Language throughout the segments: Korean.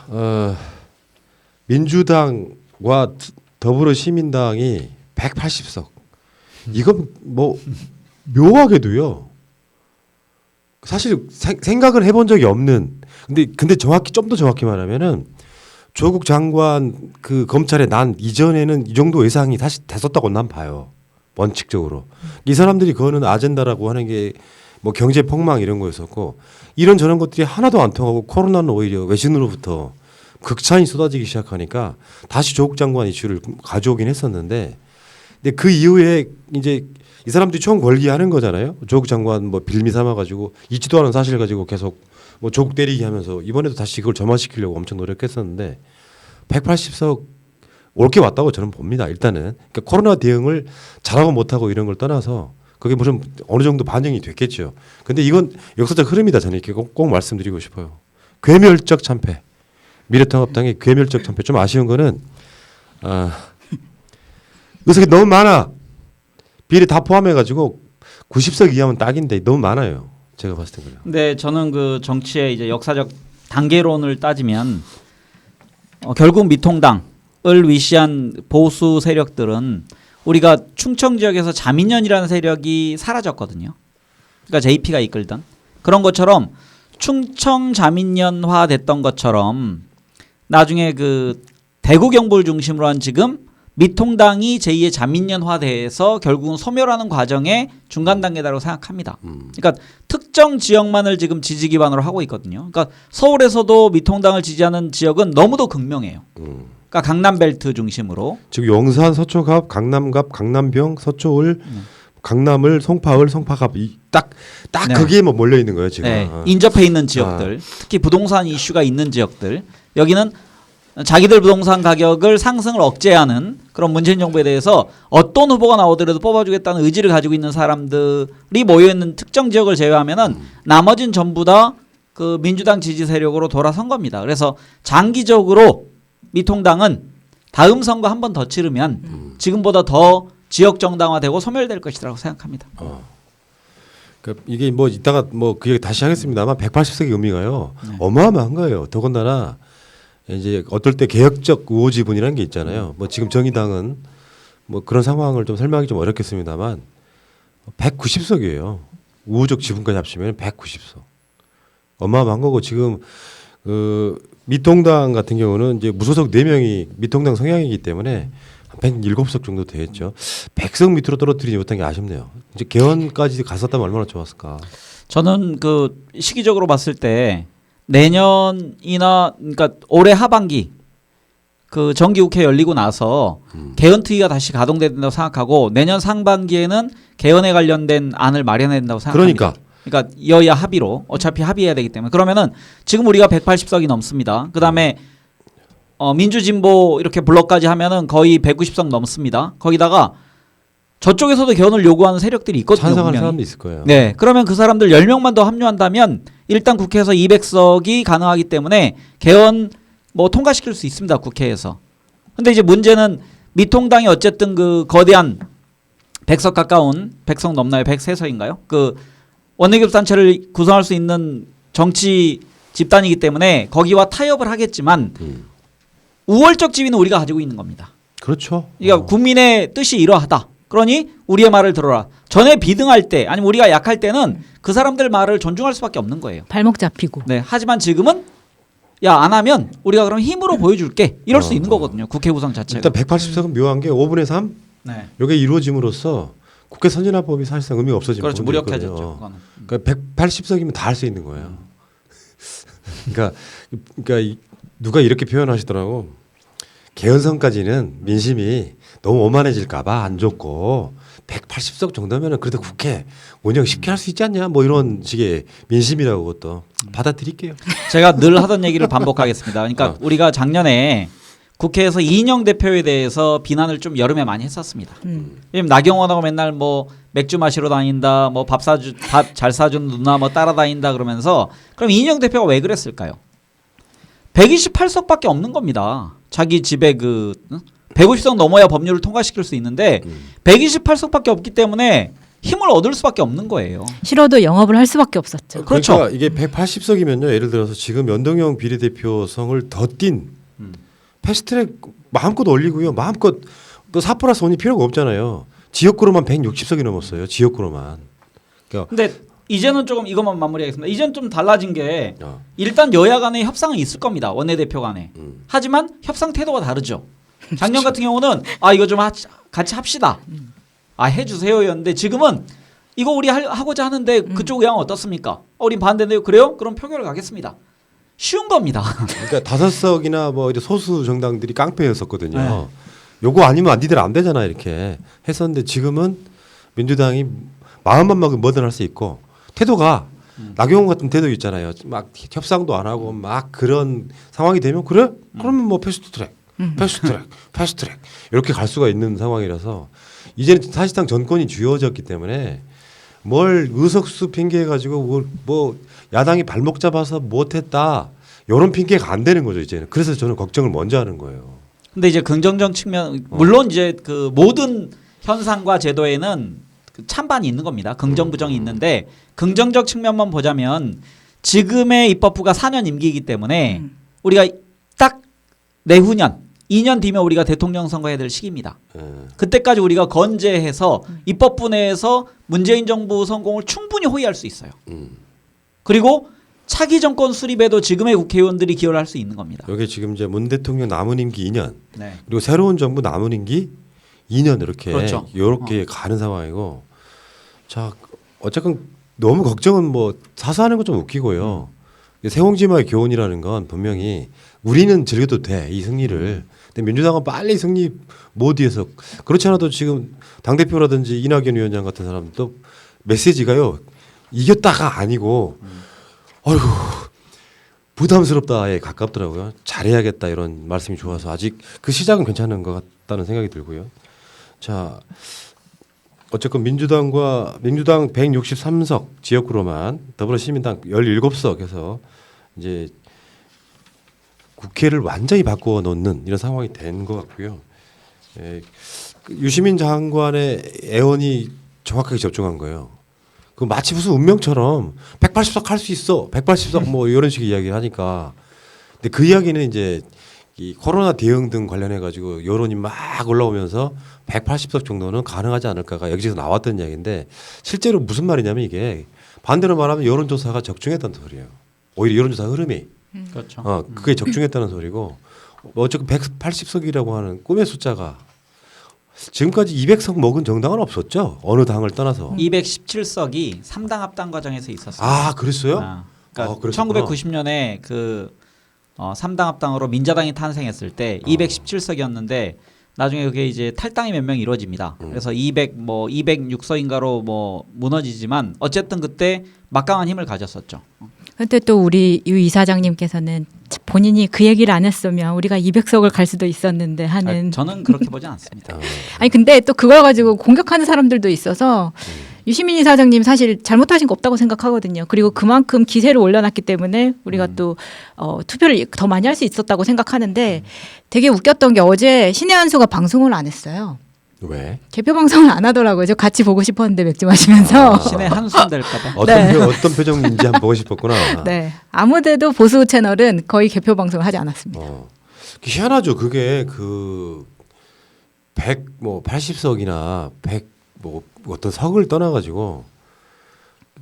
어, 민주당과 더불어시민당이 180석. 이건 뭐 묘하게도요. 사실 생각을 해본 적이 없는. 근데 정확히 좀 더 정확히 말하면은 조국 장관 그 검찰에 난 이전에는 이 정도 예상이 사실 됐었다고 난 봐요. 원칙적으로. 이 사람들이 그거는 아젠다라고 하는 게 뭐 경제 폭망 이런 거였었고 이런 저런 것들이 하나도 안 통하고 코로나는 오히려 외신으로부터 극찬이 쏟아지기 시작하니까 다시 조국 장관 이슈를 가져오긴 했었는데 근데 그 이후에 이제 이 사람들이 총 걸기하는 거잖아요. 조국 장관 뭐 빌미 삼아 가지고 있지도 않은 사실 가지고 계속 뭐 조국 때리기 하면서 이번에도 다시 그걸 점화시키려고 엄청 노력했었는데 180석 올 게 왔다고 저는 봅니다. 일단은 그러니까 코로나 대응을 잘하고 못하고 이런 걸 떠나서 그게 무슨 어느 정도 반영이 됐겠죠. 근데 이건 역사적 흐름이다. 저는 이렇게 꼭 말씀드리고 싶어요. 괴멸적 참패. 미래통합당의 괴멸적 참패. 좀 아쉬운 거는 의석이 너무 많아. 비례 다 포함해가지고 90석 이하면 딱인데 너무 많아요. 제가 봤을 때 그래요. 근데 저는 그 정치의 이제 역사적 단계론을 따지면 결국 미통당을 위시한 보수 세력들은 우리가 충청 지역에서 자민련이라는 세력이 사라졌거든요. 그러니까 JP가 이끌던 그런 것처럼 충청 자민련화 됐던 것처럼 나중에 그 대구 경북을 중심으로 한 지금 미통당이 제2의 자민련화돼서 결국은 소멸하는 과정의 중간 단계다라고 생각합니다. 그러니까 특정 지역만을 지금 지지 기반으로 하고 있거든요. 그러니까 서울에서도 미통당을 지지하는 지역은 너무도 극명해요. 그러니까 강남벨트 중심으로. 지금 용산, 서초갑, 강남갑, 강남병, 서초을, 강남을, 송파을, 송파갑 딱 네. 거기에 뭐 몰려 있는 거예요 지금. 네. 인접해 있는 지역들, 특히 부동산 이슈가 있는 지역들. 여기는 자기들 부동산 가격을 상승을 억제하는 그런 문재인 정부에 대해서 어떤 후보가 나오더라도 뽑아주겠다는 의지를 가지고 있는 사람들이 모여있는 특정 지역을 제외하면은 나머진 전부 다 그 민주당 지지 세력으로 돌아선 겁니다. 그래서 장기적으로 미통당은 다음 선거 한 번 더 치르면 지금보다 더 지역 정당화되고 소멸될 것이라고 생각합니다. 그러니까 이게 뭐 이따가 뭐 그 얘기 다시 하겠습니다만 180석의 의미가요 어마어마한 거예요. 더군다나 이제 어떨 때 개혁적 우호 지분이라는 게 있잖아요. 뭐 지금 정의당은 뭐 그런 상황을 좀 설명하기 좀 어렵겠습니다만 190석이에요. 우호적 지분까지 합치면 190석. 어마어마한 거고 지금 그 미통당 같은 경우는 이제 무소속 4명이 미통당 성향이기 때문에 한 107석 정도 되겠죠. 100석 밑으로 떨어뜨리지 못한 게 아쉽네요. 이제 개헌까지 갔었다면 얼마나 좋았을까. 저는 그 시기적으로 봤을 때 내년이나 그러니까 올해 하반기 그 정기국회 열리고 나서 개헌특위가 다시 가동된다고 생각하고 내년 상반기에는 개헌에 관련된 안을 마련해야 된다고 생각합니다. 그러니까 여야 합의로 어차피 합의해야 되기 때문에 그러면은 지금 우리가 180석이 넘습니다. 그다음에 민주진보 이렇게 블록까지 하면은 거의 190석 넘습니다. 거기다가 저쪽에서도 개헌을 요구하는 세력들이 있거든요. 찬성하는 사람도 있을 거예요. 네, 그러면 그 사람들 10명만 더 합류한다면 일단 국회에서 200석이 가능하기 때문에 개헌 뭐 통과시킬 수 있습니다. 국회에서. 근데 이제 문제는 미통당이 어쨌든 그 거대한 100석 가까운 100석 넘나요? 103석인가요? 그 원내교섭단체를 구성할 수 있는 정치 집단이기 때문에 거기와 타협을 하겠지만 우월적 지위는 우리가 가지고 있는 겁니다. 그렇죠. 그러니까 국민의 뜻이 이러하다. 그러니 우리의 말을 들어라. 전에 비등할 때 아니면 우리가 약할 때는 그 사람들 말을 존중할 수밖에 없는 거예요. 발목 잡히고. 네. 하지만 지금은 야, 안 하면 우리가 그럼 힘으로 보여줄게. 이럴 수 있는 거거든요. 국회 구성 자체가. 일단 180석은 묘한 게 5분의 3? 네. 이게 이루어짐으로써 국회 선진화법이 사실상 의미가 없어지는 그렇죠. 무력해졌죠. 그거는. 그러니까 180석이면 다 할 수 있는 거예요. 그러니까 누가 이렇게 표현하시더라고. 개헌선까지는 민심이 너무 오만해질까봐 안 좋고 180석 정도면은 그래도 국회 운영 쉽게 할 수 있지 않냐? 뭐 이런 식의 민심이라고 그것도 받아들일게요. 제가 늘 하던 얘기를 반복하겠습니다. 그러니까 우리가 작년에 국회에서 이인영 대표에 대해서 비난을 좀 여름에 많이 했었습니다. 왜냐면 나경원하고 맨날 뭐 맥주 마시러 다닌다, 뭐 밥 잘 사주는 누나 뭐 따라다닌다 그러면서 그럼 이인영 대표가 왜 그랬을까요? 128석밖에 없는 겁니다. 자기 집에 그 150석 넘어야 법률을 통과시킬 수 있는데 128석밖에 없기 때문에 힘을 얻을 수밖에 없는 거예요. 싫어도 영업을 할 수밖에 없었죠. 그렇죠. 그러니까 이게 180석이면요. 예를 들어서 지금 연동형 비례대표성을 더 띈 패스트트랙 마음껏 올리고요. 마음껏 또 4+1이 필요가 없잖아요. 지역구로만 160석이 넘었어요. 지역구로만. 그러니까 근데 이제는 조금 이것만 마무리하겠습니다. 이제는 좀 달라진 게 어. 일단 여야 간에 협상은 있을 겁니다. 원내대표 간에. 하지만 협상 태도가 다르죠. 작년 같은 경우는 이거 좀 같이 합시다. 해주세요였는데 지금은 이거 우리 하고자 하는데 그쪽 의향은 어떻습니까? 우린 반대인데요. 그래요? 그럼 표결을 가겠습니다. 쉬운 겁니다. 그러니까 5석이나 뭐 이제 소수 정당들이 깡패였었거든요. 네. 요거 아니면 니들 안 되잖아 이렇게 했었는데 지금은 민주당이 마음만 먹으면 뭐든 할 수 있고 태도가 나경원 같은 태도 있잖아요. 막 협상도 안 하고 막 그런 상황이 되면 그래? 그러면 뭐 패스트트랙 이렇게 갈 수가 있는 상황이라서 이제는 사실상 전권이 쥐어졌기 때문에 뭘 의석수 핑계 가지고 뭐 야당이 발목 잡아서 못했다 이런 핑계가 안 되는 거죠 이제는. 그래서 저는 걱정을 먼저 하는 거예요. 근데 이제 긍정적 측면 물론 이제 그 모든 현상과 제도에는 그 찬반이 있는 겁니다. 긍정 부정이 있는데 긍정적 측면만 보자면 지금의 입법부가 4년 임기이기 때문에 우리가 딱 내후년 2년 뒤면 우리가 대통령 선거해야 될 시기입니다. 그때까지 우리가 건재해서 입법부 내에서 문재인 정부 성공을 충분히 호위할 수 있어요. 그리고 차기 정권 수립에도 지금의 국회의원들이 기여를 할 수 있는 겁니다. 여기 지금 이제 문 대통령 남은 임기 2년 네. 그리고 새로운 정부 남은 임기 2년 이렇게 그렇죠. 가는 상황이고 자 어쨌건 너무 걱정은 뭐 사소하는 건 좀 웃기고요. 세홍지마의 교훈이라는 건 분명히 우리는 즐겨도 돼 이 승리를. 근데 민주당은 빨리 승리 모드에서 그렇지 않아도 지금 당 대표라든지 이낙연 위원장 같은 사람도 메시지가요 이겼다가 아니고 어휴 부담스럽다에 가깝더라고요. 잘해야겠다 이런 말씀이 좋아서 아직 그 시작은 괜찮은 것 같다는 생각이 들고요. 자 어쨌건 민주당 163석 지역구로만 더불어시민당 17석 해서 이제 국회를 완전히 바꾸어 놓는 이런 상황이 된 것 같고요. 유시민 장관의 애원이 정확하게 접종한 거예요. 그 마치 무슨 운명처럼 180석 할 수 있어. 180석 뭐 이런 식의 이야기를 하니까. 근데 그 이야기는 이제 이 코로나 대응 등 관련해 가지고 여론이 막 올라오면서 180석 정도는 가능하지 않을까가 여기서 나왔던 이야기인데 실제로 무슨 말이냐면 이게 반대로 말하면 여론조사가 적중했다는 소리예요. 오히려 여론조사 흐름이 그렇죠. 그게 적중했다는 소리고 어쨌든 180석이라고 하는 꿈의 숫자가 지금까지 200석 먹은 정당은 없었죠. 어느 당을 떠나서. 217석이 3당 합당 과정에서 있었어요. 아 그랬어요? 그러니까 그랬구나. 1990년에 그 3당 합당으로 민자당이 탄생했을 때 217석이었는데 나중에 그게 이제 탈당이 몇 명 이루어집니다. 그래서 206석인가로 뭐 무너지지만 어쨌든 그때 막강한 힘을 가졌었죠. 근데 또 우리 유 이사장님께서는 본인이 그 얘기를 안 했으면 우리가 200석을 갈 수도 있었는데 하는. 저는 그렇게 보지 않습니다. 아니 근데 또 그걸 가지고 공격하는 사람들도 있어서 유시민 이사장님 사실 잘못하신 거 없다고 생각하거든요. 그리고 그만큼 기세를 올려놨기 때문에 우리가 또 투표를 더 많이 할 수 있었다고 생각하는데 되게 웃겼던 게 어제 신의 한수가 방송을 안 했어요. 왜? 개표 방송을 안 하더라고요. 저 같이 보고 싶었는데 맥주 마시면서. 신의 한숨 될까봐. 어떤 표정인지 한번 보고 싶었구나. 네. 아무데도 보수 채널은 거의 개표 방송을 하지 않았습니다. 희한하죠. 그게 그 180석이나 100 뭐 어떤 석을 떠나가지고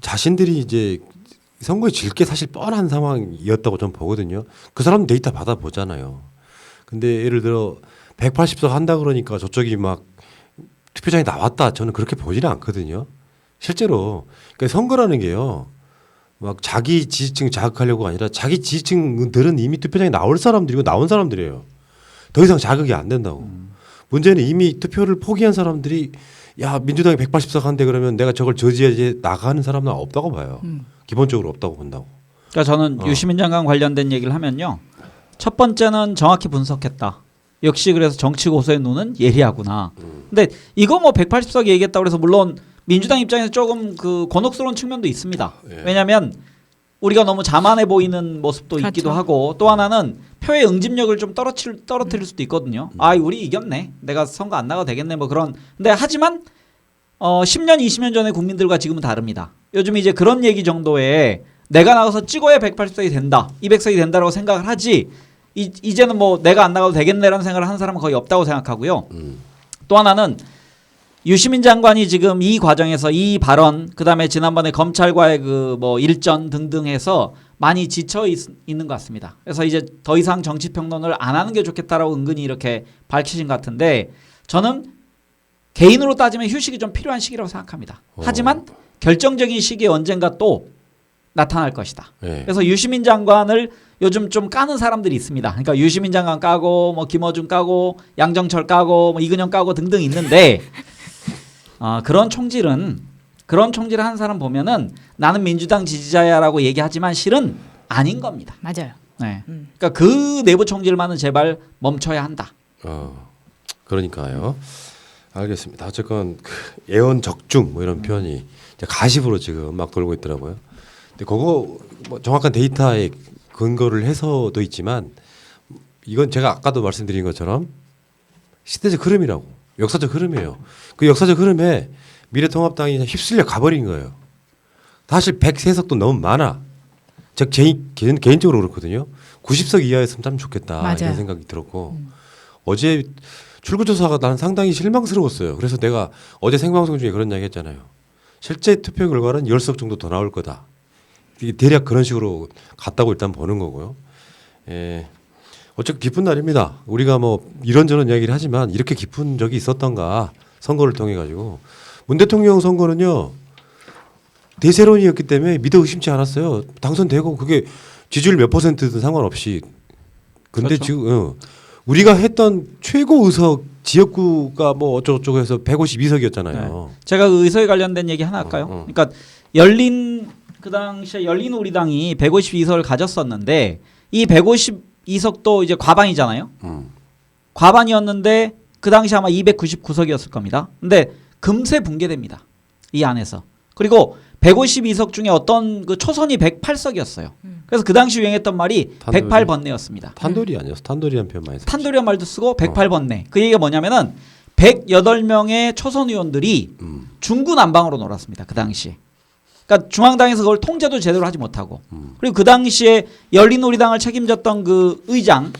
자신들이 이제 선거에 질 게 사실 뻔한 상황이었다고 저는 보거든요. 그 사람 데이터 받아 보잖아요. 근데 예를 들어 180석 한다 그러니까 저쪽이 막 투표장에 나왔다. 저는 그렇게 보지는 않거든요. 실제로 그러니까 선거라는 게요. 막 자기 지지층 자극하려고 아니라 자기 지지층들은 이미 투표장에 나올 사람들이고 나온 사람들이에요. 더 이상 자극이 안 된다고. 문제는 이미 투표를 포기한 사람들이 야 민주당이 180석 한대 그러면 내가 저걸 저지해야지 나가는 사람은 없다고 봐요. 기본적으로 없다고 본다고. 그러니까 저는 유시민 장관 관련된 얘기를 하면요. 첫 번째는 정확히 분석했다. 역시 그래서 정치 고수의 눈은 예리하구나. 근데 이거 뭐 180석 얘기했다고 해서 물론 민주당 입장에서 조금 그 곤혹스러운 측면도 있습니다. 예. 왜냐하면 우리가 너무 자만해 보이는 모습도 그렇죠. 있기도 하고 또 하나는 표의 응집력을 좀 떨어뜨릴 수도 있거든요. 우리 이겼네. 내가 선거 안 나가도 되겠네. 뭐 그런. 근데 하지만 10년, 20년 전에 국민들과 지금은 다릅니다. 요즘 이제 그런 얘기 정도에 내가 나가서 찍어야 180석이 된다, 200석이 된다라고 생각을 하지. 이제는 뭐 내가 안 나가도 되겠네라는 생각을 하는 사람은 거의 없다고 생각하고요. 또 하나는 유시민 장관이 지금 이 과정에서 이 발언, 그다음에 지난번에 검찰과의 그 뭐 일전 등등 해서 많이 지쳐 있는 것 같습니다. 그래서 이제 더 이상 정치 평론을 안 하는 게 좋겠다라고 은근히 이렇게 밝히신 것 같은데, 저는 개인으로 따지면 휴식이 좀 필요한 시기라고 생각합니다. 하지만 결정적인 시기에 언젠가 또 나타날 것이다. 네. 그래서 유시민 장관을 요즘 좀 까는 사람들이 있습니다. 그러니까 유시민 장관 까고 뭐 김어준 까고 양정철 까고 뭐 이근영 까고 등등 있는데 그런 총질을 하는 사람 보면은 나는 민주당 지지자야라고 얘기하지만 실은 아닌 겁니다. 맞아요. 네. 그러니까 그 내부 총질만은 제발 멈춰야 한다. 그러니까요. 알겠습니다. 어쨌건 그 예언 적중 뭐 이런 표현이 이제 가십으로 지금 막 돌고 있더라고요. 근데 그거 뭐 정확한 데이터에 근거를 해서도 있지만 이건 제가 아까도 말씀드린 것처럼 시대적 흐름이라고, 역사적 흐름이에요. 그 역사적 흐름에 미래통합당이 휩쓸려 가버린 거예요. 사실 103석도 너무 많아. 즉 개인적으로 그렇거든요. 90석 이하였으면 참 좋겠다. 맞아요. 이런 생각이 들었고 어제 출구조사가 나는 상당히 실망스러웠어요. 그래서 내가 어제 생방송 중에 그런 이야기 했잖아요. 실제 투표 결과는 10석 정도 더 나올 거다. 이게 대략 그런 식으로 갔다고 일단 보는 거고요. 어쨌든 기쁜 날입니다. 우리가 뭐 이런저런 이야기를 하지만 이렇게 기쁜 적이 있었던가, 선거를 통해 가지고. 문 대통령 선거는요 대세론이었기 때문에 믿어 의심치 않았어요. 당선되고 그게 지지율 몇 퍼센트든 상관없이. 근데 그렇죠. 지금 우리가 했던 최고 의석 지역구가 뭐 어쩌고저쩌고 해서 152석이었잖아요. 네. 제가 그 의석에 관련된 얘기 하나 할까요? 그러니까 그 당시에 열린 우리당이 152석을 가졌었는데 이 152석도 이제 과반이잖아요. 과반이었는데 그 당시 아마 299석이었을 겁니다. 근데 금세 붕괴됩니다. 이 안에서. 그리고 152석 중에 어떤 그 초선이 108석이었어요. 그래서 그 당시 유행했던 말이 탄돌이. 108번뇌였습니다. 탄돌이 아니었어. 탄돌이란 표현 많이 썼지. 탄돌이란 말도 쓰고 108번뇌. 그 얘기가 뭐냐면은 108명의 초선 의원들이 중구난방으로 놀았습니다. 그 당시에. 그러니까 중앙당에서 그걸 통제도 제대로 하지 못하고. 그리고 그 당시에 열린우리당을 책임졌던 그 의장,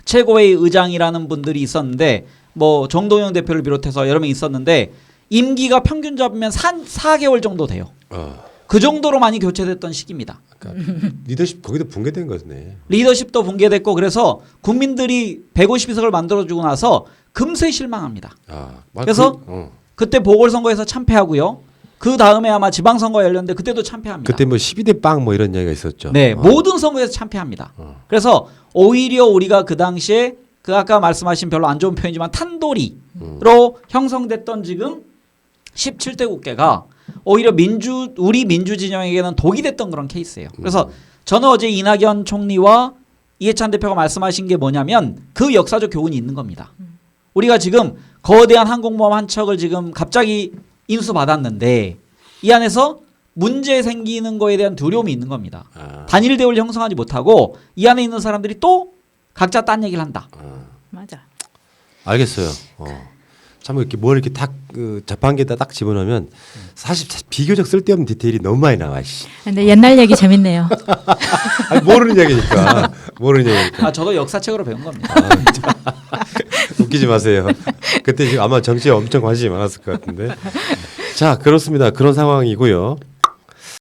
최고의 의장이라는 분들이 있었는데 뭐 정동영 대표를 비롯해서 여러 명 있었는데 임기가 평균 잡으면 4개월 정도 돼요. 그 정도로 많이 교체됐던 시기입니다. 그러니까 리더십 거기도 붕괴된 거네. 리더십도 붕괴됐고 그래서 국민들이 152석을 만들어주고 나서 금세 실망합니다. 그래서 그때 보궐선거에서 참패하고요. 그 다음에 아마 지방선거가 열렸는데 그때도 참패합니다. 그때 뭐 12대 빵 뭐 이런 이야기가 있었죠. 네, 모든 선거에서 참패합니다. 그래서 오히려 우리가 그 당시에 그 아까 말씀하신 별로 안 좋은 표현이지만 탄도리로 형성됐던 지금 17대 국회가 오히려 우리 민주 진영에게는 독이 됐던 그런 케이스예요. 그래서 저는 어제 이낙연 총리와 이해찬 대표가 말씀하신 게 뭐냐면 그 역사적 교훈이 있는 겁니다. 우리가 지금 거대한 항공모함 한 척을 지금 갑자기 인수받았는데 이 안에서 문제 생기는 거에 대한 두려움이 있는 겁니다. 단일 대우를 형성하지 못하고 이 안에 있는 사람들이 또 각자 딴 얘기를 한다. 맞아. 알겠어요. 참 이렇게 뭘 이렇게 그 자판기에다 딱 집어넣으면 사실 비교적 쓸데없는 디테일이 너무 많이 나와. 근데 옛날 얘기 재밌네요. 아니, 모르는 얘기니까. 모르는 얘기니까. 저도 역사책으로 배운 겁니다. 웃기지 마세요. 그때 지금 아마 정치에 엄청 관심이 많았을 것 같은데. 자, 그렇습니다. 그런 상황이고요.